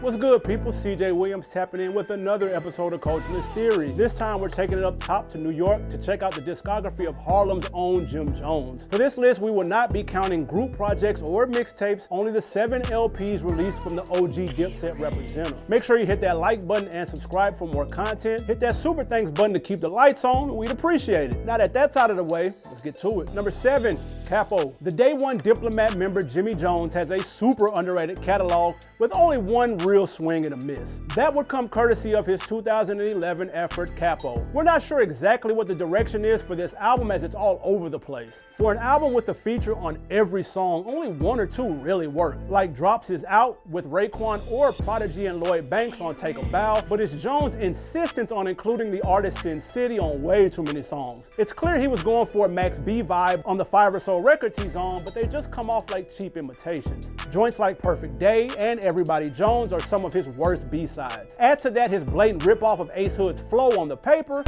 What's good, people? CJ Williams tapping in with another episode of Culturalist Theory. This time we're taking it up top to New York to check out the discography of Harlem's own Jim Jones. For this list, we will not be counting group projects or mixtapes, only the 7 LPs released from the OG Dipset representative. Make sure you hit that like button and subscribe for more content. Hit that super thanks button to keep the lights on, we'd appreciate it. Now that that's out of the way, let's get to it. Number 7, Capo. The Day One Diplomat member Jimmy Jones has a super underrated catalog with only one real swing and a miss. That would come courtesy of his 2011 effort, Capo. We're not sure exactly what the direction is for this album as it's all over the place. For an album with a feature on every song, only 1 or 2 really work. Like Drops Is Out with Raekwon or Prodigy and Lloyd Banks on Take a Bow, but it's Jones' insistence on including the artist Sin City on way too many songs. It's clear he was going for a Max B vibe on the 5 or so records he's on, but they just come off like cheap imitations. Joints like Perfect Day and Everybody Jones are some of his worst B-sides. Add to that his blatant ripoff of Ace Hood's flow on the paper,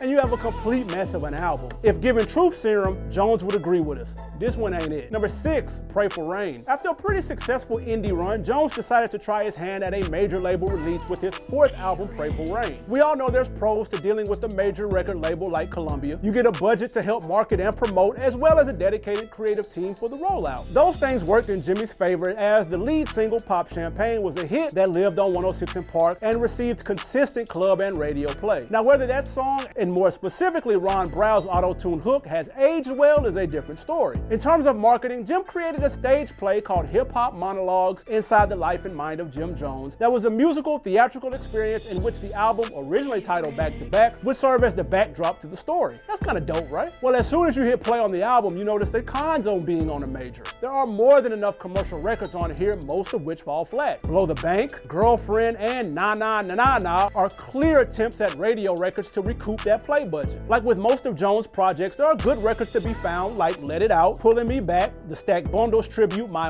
and you have a complete mess of an album. If given truth serum, Jones would agree with us. This one ain't it. Number 6, Pray for Rain. After a pretty successful indie run, Jones decided to try his hand at a major label release with his 4th album, Pray for Rain. We all know there's pros to dealing with a major record label like Columbia. You get a budget to help market and promote, as well as a dedicated creative team for the rollout. Those things worked in Jimmy's favor as the lead single, Pop Champagne, was a hit that lived on 106 & Park and received consistent club and radio play. Now, whether that song, and more specifically Ron Brow's auto-tune hook, has aged well is a different story. In terms of marketing, Jim created a stage play called Hip Hop Monologues Inside the Life and Mind of Jim Jones that was a musical theatrical experience in which the album, originally titled Back to Back, would serve as the backdrop to the story. That's kind of dope, right? Well, as soon as you hit play on the album, you notice the cons on being on a major. There are more than enough commercial records on here, most of which fall flat. Blow the Bank, Girlfriend, and Na Na Na Na Na are clear attempts at radio records to recoup that play budget. Like with most of Jones' projects, there are good records to be found like Let It Out, Pulling Me Back, the Stack Bundles tribute My,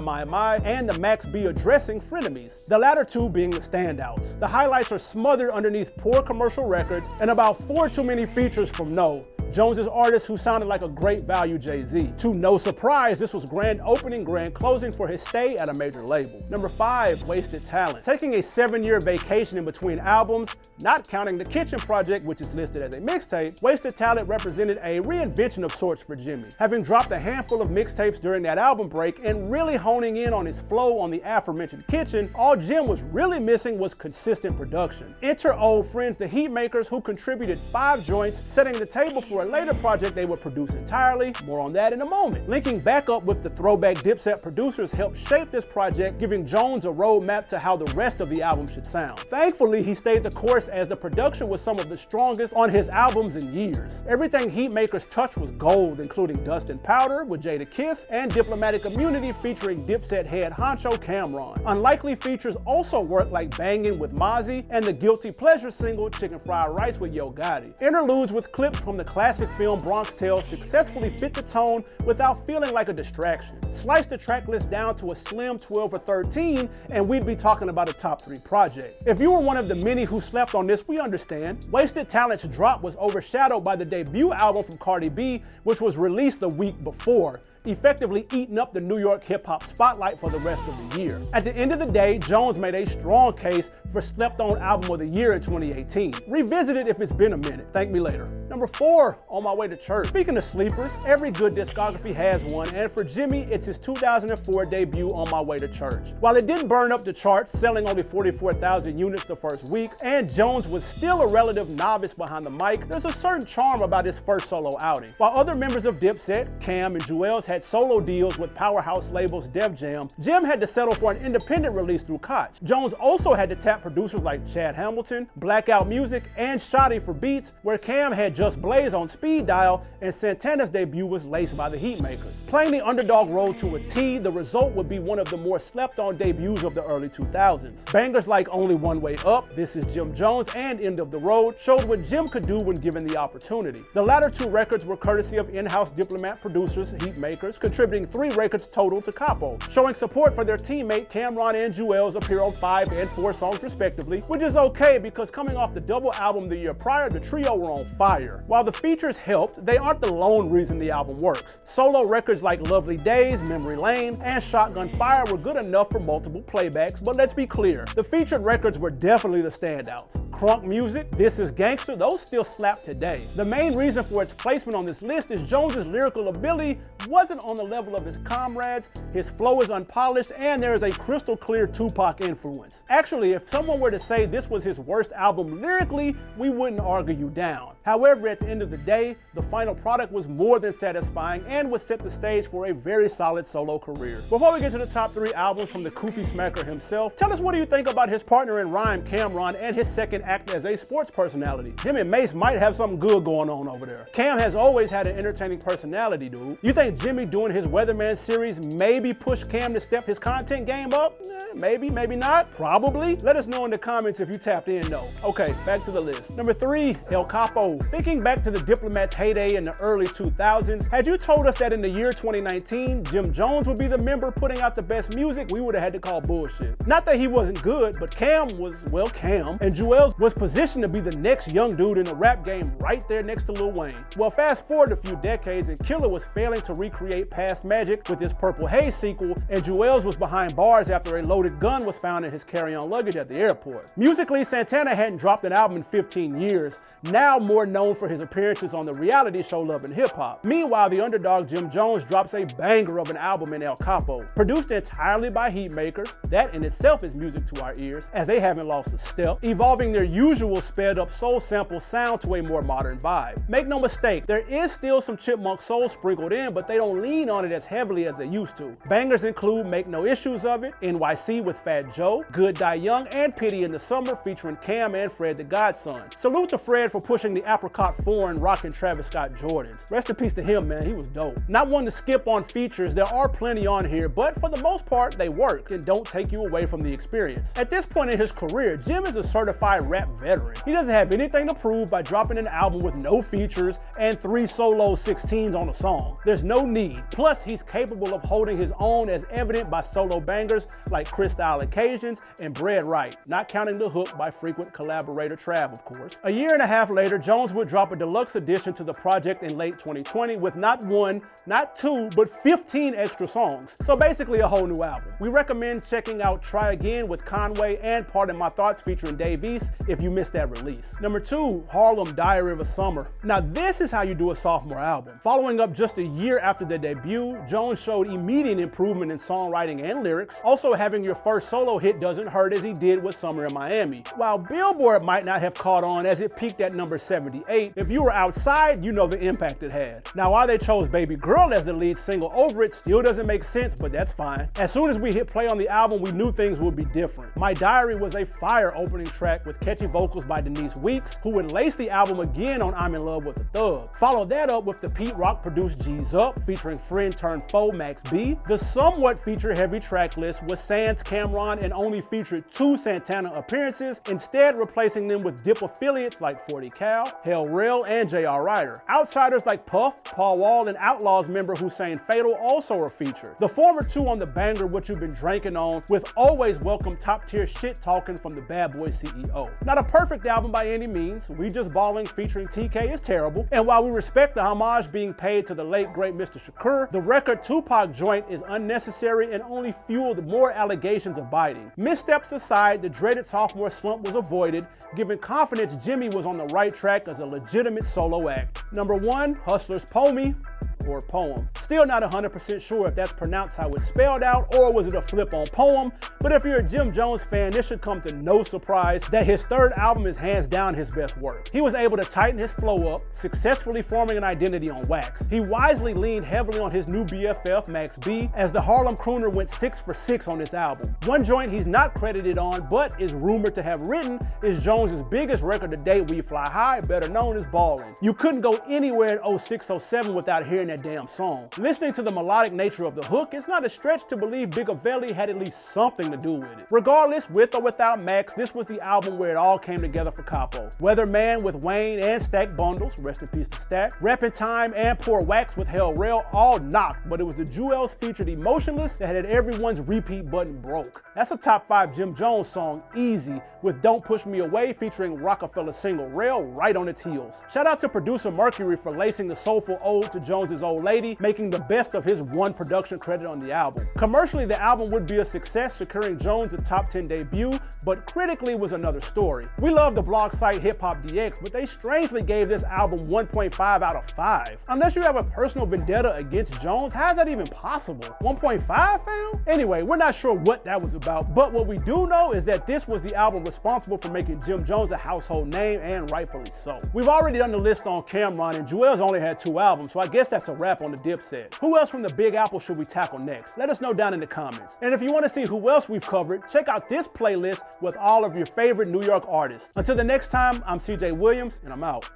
and the Max B addressing Frenemies, the latter 2 being the standouts. The highlights are smothered underneath poor commercial records and about 4 too many features from No, Jones's artist who sounded like a great value Jay-Z. To no surprise, this was grand opening, grand closing for his stay at a major label. Number 5, Wasted Talent. Taking a 7-year vacation in between albums, not counting the Kitchen project, which is listed as a mixtape, Wasted Talent represented a reinvention of sorts for Jimmy. Having dropped a handful of mixtapes during that album break and really honing in on his flow on the aforementioned Kitchen, all Jim was really missing was consistent production. Enter old friends the Heatmakers, who contributed 5 joints, setting the table for a later project they would produce entirely. More on that in a moment. Linking back up with the throwback Dipset producers helped shape this project, giving Jones a roadmap to how the rest of the album should sound. Thankfully, he stayed the course as the production was some of the strongest on his albums in years. Everything Heatmakers touched was gold, including Dust and Powder with Jada Kiss and Diplomatic Immunity featuring Dipset head honcho Cam'ron. Unlikely features also worked like Bangin' with Mozzie and the Guilty Pleasure single Chicken Fried Rice with Yo Gotti. Interludes with clips from the classic film Bronx Tale successfully fit the tone without feeling like a distraction. Slice the track list down to a slim 12 or 13 and we'd be talking about a top 3 project. If you were one of the many who slept on this, we understand. Wasted Talent's drop was overshadowed by the debut album from Cardi B, which was released the week before, effectively eating up the New York hip-hop spotlight for the rest of the year. At the end of the day, Jones made a strong case for Slept-On Album of the Year in 2018. Revisit it if it's been a minute. Thank me later. Number 4, On My Way to Church. Speaking of sleepers, every good discography has one, and for Jimmy, it's his 2004 debut, On My Way to Church. While it didn't burn up the charts, selling only 44,000 units the first week, and Jones was still a relative novice behind the mic, there's a certain charm about his first solo outing. While other members of Dipset, Cam and Juelz, had solo deals with powerhouse labels Def Jam, Jim had to settle for an independent release through Koch. Jones also had to tap producers like Chad Hamilton, Blackout Music, and Shotty for beats, where Cam had Just Blaze on speed dial, and Santana's debut was laced by the Heatmakers. Playing the underdog role to a T, the result would be one of the more slept-on debuts of the early 2000s. Bangers like Only One Way Up, This Is Jim Jones, and End of the Road showed what Jim could do when given the opportunity. The latter 2 records were courtesy of in-house Diplomat producers Heatmakers Records, contributing 3 records total to Capo. Showing support for their teammate Cameron and Juelz appear on 5 and 4 songs respectively, which is okay because coming off the double album the year prior, the trio were on fire. While the features helped, they aren't the lone reason the album works. Solo records like Lovely Days, Memory Lane, and Shotgun Fire were good enough for multiple playbacks, but let's be clear, the featured records were definitely the standouts. Crunk Music, This Is Gangster, those still slap today. The main reason for its placement on this list is Jones's lyrical ability wasn't on the level of his comrades, his flow is unpolished, and there is a crystal clear Tupac influence. Actually, if someone were to say this was his worst album lyrically, we wouldn't argue you down. However, at the end of the day, the final product was more than satisfying and would set the stage for a very solid solo career. Before we get to the top 3 albums from the Koofy Smacker himself, tell us what do you think about his partner in rhyme, Cameron, and his second act as a sports personality. Him and Mace might have something good going on over there. Cam has always had an entertaining personality, dude. You think Jimmy doing his Weatherman series maybe pushed Cam to step his content game up? Maybe, maybe not, probably. Let us know in the comments if you tapped in though. Okay, back to the list. Number 3, El Capo. Thinking back to the Diplomat's heyday in the early 2000s, had you told us that in the year 2019, Jim Jones would be the member putting out the best music, we would have had to call bullshit. Not that he wasn't good, but Cam was, well, Cam, and Juelz was positioned to be the next young dude in the rap game right there next to Lil Wayne. Well, fast forward a few decades and Killer was failing to recreate past magic with his Purple Haze sequel, and Juelz was behind bars after a loaded gun was found in his carry-on luggage at the airport. Musically, Santana hadn't dropped an album in 15 years, now more known for his appearances on the reality show Love and Hip Hop. Meanwhile, the underdog Jim Jones drops a banger of an album in El Capo, produced entirely by Heatmakers. That in itself is music to our ears, as they haven't lost a step, evolving their usual sped up soul sample sound to a more modern vibe. Make no mistake, there is still some chipmunk soul sprinkled in, but they don't lean on it as heavily as they used to. Bangers include Make No Issues of It, NYC with Fat Joe, Good Die Young, and Pity in the Summer featuring Cam and Fred the Godson. Salute to Fred for pushing the apricot foreign rocking Travis Scott Jordans. Rest in peace to him, man, he was dope. Not one to skip on features, there are plenty on here, but for the most part, they work and don't take you away from the experience. At this point in his career, Jim is a certified rap veteran. He doesn't have anything to prove by dropping an album with no features and 3 solo 16s on a song. There's no need. Plus, he's capable of holding his own as evident by solo bangers like Crystal Occasions and Bread Right, not counting the hook by frequent collaborator Trav, of course. A year and a half later, Jones would drop a deluxe edition to the project in late 2020 with not 1, not 2, but 15 extra songs. So basically a whole new album. We recommend checking out Try Again with Conway and Pardon My Thoughts featuring Dave East if you missed that release. Number 2, Harlem Diary of a Summer. Now this is how you do a sophomore album. Following up just a year after their debut, Jones showed immediate improvement in songwriting and lyrics. Also, having your first solo hit doesn't hurt as he did with Summer in Miami. While Billboard might not have caught on as it peaked at number 78, if you were outside, you know the impact it had. Now why they chose Baby Girl as the lead single over it still doesn't make sense, but that's fine. As soon as we hit play on the album, we knew things would be different. My Diary was a fire opening track with catchy vocals by Denise Weeks, who would lace the album again on I'm in Love with a Thug. Follow that up with the Pete Rock produced G's Up featuring friend turned foe Max B. The somewhat feature heavy track list was Sans Cameron and only featured 2 Santana appearances, instead replacing them with Dip affiliates like 40 Cal, Hell Rell, and J.R. Ryder. Outsiders like Puff, Paul Wall, and Outlaws member Hussein Fatal also are featured. The former 2 on the banger What You've Been Drinking On, with always welcome top tier shit talking from the Bad Boy CEO. Not a perfect album by any means, We Just Ballin' featuring TK is terrible, and while we respect the homage being paid to the late great Mr. Shakur, the record Tupac joint is unnecessary and only fueled more allegations of biting. Missteps aside, the dreaded sophomore slump was avoided, giving confidence Jimmy was on the right track as a legitimate solo act. Number 1, Hustler's Pomey, or Poem. Still not 100% sure if that's pronounced how it's spelled out or was it a flip on Poem, but if you're a Jim Jones fan, this should come to no surprise that his 3rd album is hands down his best work. He was able to tighten his flow up, successfully forming an identity on wax. He wisely leaned heavily on his new BFF, Max B, as the Harlem crooner went 6 for 6 on this album. One joint he's not credited on, but is rumored to have written, is Jones's biggest record to date, We Fly High, better known as Ballin'. You couldn't go anywhere in 06-07 without hearing that damn song. Listening to the melodic nature of the hook, it's not a stretch to believe Bigavelli had at least something to do with it. Regardless, with or without Max, this was the album where it all came together for Capo. Weatherman with Wayne and Stack Bundles, rest in peace to Stack, Rappin' Time and Poor Wax with Hell Rail all knocked, but it was the Jewels featured Emotionless that had everyone's repeat button broke. That's a top 5 Jim Jones song, easy, with Don't Push Me Away featuring Rockefeller single Rail right on its heels. Shout out to producer Mercury for lacing the soulful ode to Jones's old lady, making the best of his one production credit on the album. Commercially, the album would be a success, securing Jones a top 10 debut, but critically was another story. We love the blog site Hip Hop DX, but they strangely gave this album 1.5 out of 5. Unless you have a personal vendetta against Jones, how is that even possible? 1.5, fam? Anyway, we're not sure what that was about, but what we do know is that this was the album responsible for making Jim Jones a household name, and rightfully so. We've already done the list on Cameron, and Jewels only had 2 albums, so I guess that's a wrap on the Dipset. Who else from the Big Apple should we tackle next? Let us know down in the comments. And if you want to see who else we've covered, check out this playlist with all of your favorite New York artists. Until the next time, I'm CJ Williams, and I'm out.